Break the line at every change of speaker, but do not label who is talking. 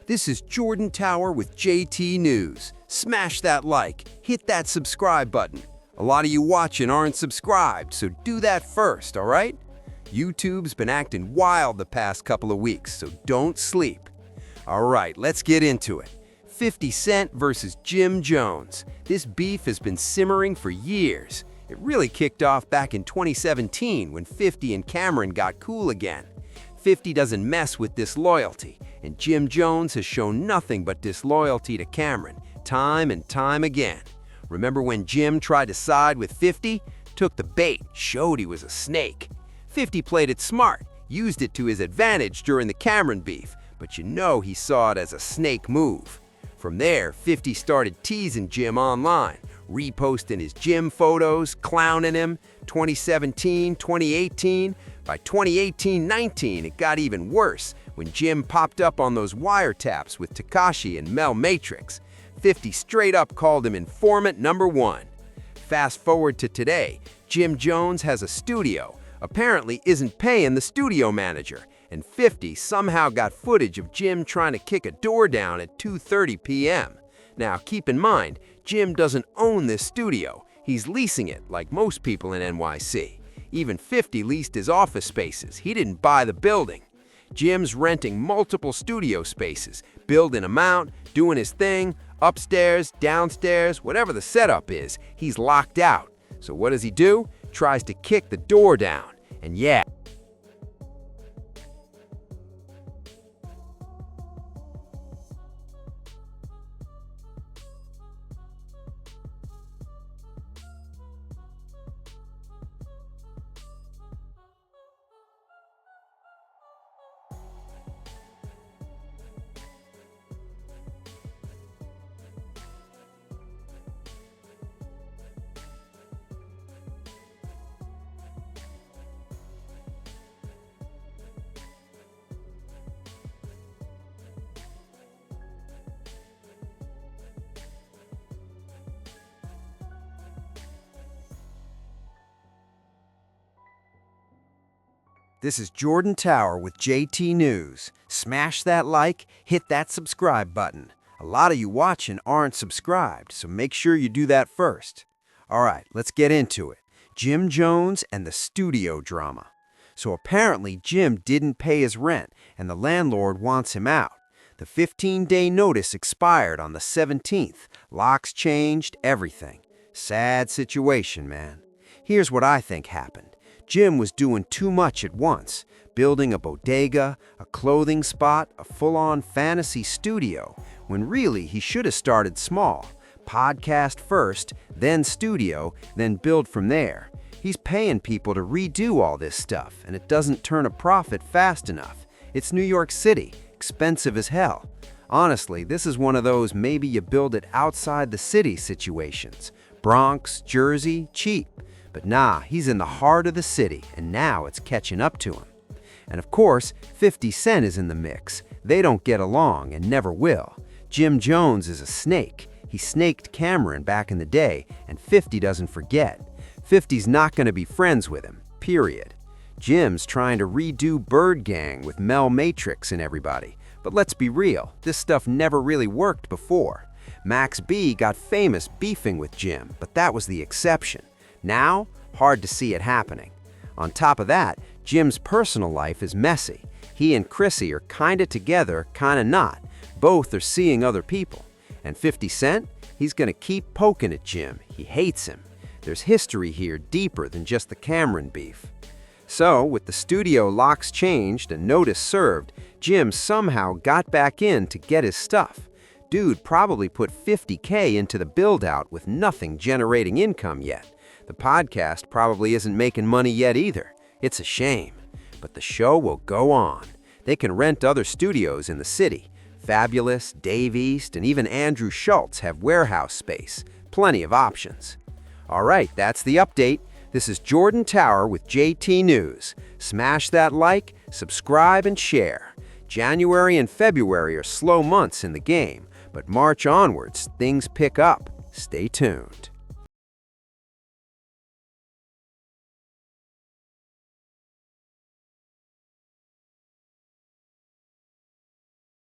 This is Jordan Tower with JT News. Smash that like, hit that subscribe button. A lot of you watching aren't subscribed, so do that first, all right? YouTube's been acting wild the past couple of weeks, so don't sleep. All right, let's get into it. 50 Cent versus Jim Jones. This beef has been simmering for years. It really kicked off back in 2017 when 50 and Cameron got cool again. 50 doesn't mess with disloyalty, and Jim Jones has shown nothing but disloyalty to Cameron, time and time again. Remember when Jim tried to side with 50? Took the bait, showed he was a snake. 50 played it smart, used it to his advantage during the Cameron beef, but you know he saw it as a snake move. From there, 50 started teasing Jim online, reposting his gym photos, clowning him. 2017, 2018. By 2018-19, it got even worse when Jim popped up on those wiretaps with Tekashi and Mel Matrix. 50 straight up called him informant number one. Fast forward to today, Jim Jones has a studio, apparently isn't paying the studio manager, and 50 somehow got footage of Jim trying to kick a door down at 2:30 p.m. Now, keep in mind, Jim doesn't own this studio. He's leasing it, like most people in NYC. Even 50 leased his office spaces. He didn't buy the building. Jim's renting multiple studio spaces, building them out, doing his thing, upstairs, downstairs, whatever the setup is, he's locked out. So what does he do? Tries to kick the door down. And yeah, this is Jordan Tower with JT News. Smash that like, hit that subscribe button. A lot of you watching aren't subscribed, so make sure you do that first. All right, let's get into it. Jim Jones and the studio drama. So apparently Jim didn't pay his rent, and the landlord wants him out. The 15-day notice expired on the 17th. Locks changed, everything. Sad situation, man. Here's what I think happened. Jim was doing too much at once, building a bodega, a clothing spot, a full-on fantasy studio, when really he should have started small. Podcast first, then studio, then build from there. He's paying people to redo all this stuff, and it doesn't turn a profit fast enough. It's New York City, expensive as hell. Honestly, this is one of those maybe you build it outside the city situations. Bronx, Jersey, cheap. But nah, he's in the heart of the city, and now it's catching up to him. And of course, 50 Cent is in the mix. They don't get along and never will. Jim Jones is a snake. He snaked Cameron back in the day, and 50 doesn't forget. 50's not going to be friends with him, period. Jim's trying to redo Bird Gang with Mel Matrix and everybody. But let's be real, this stuff never really worked before. Max B got famous beefing with Jim, but that was the exception. Now, hard to see it happening. On top of that, Jim's personal life is messy. He and Chrissy are kinda together, kinda not. Both are seeing other people. And 50 Cent? He's gonna keep poking at Jim. He hates him. There's history here deeper than just the Cameron beef. So, with the studio locks changed and notice served, Jim somehow got back in to get his stuff. Dude probably put $50K into the build-out with nothing generating income yet. The podcast probably isn't making money yet either. It's a shame. But the show will go on. They can rent other studios in the city. Fabulous, Dave East, and even Andrew Schultz have warehouse space. Plenty of options. All right, that's the update. This is Jordan Tower with JT News. Smash that like, subscribe, and share. January and February are slow months in the game, but March onwards, things pick up. Stay tuned.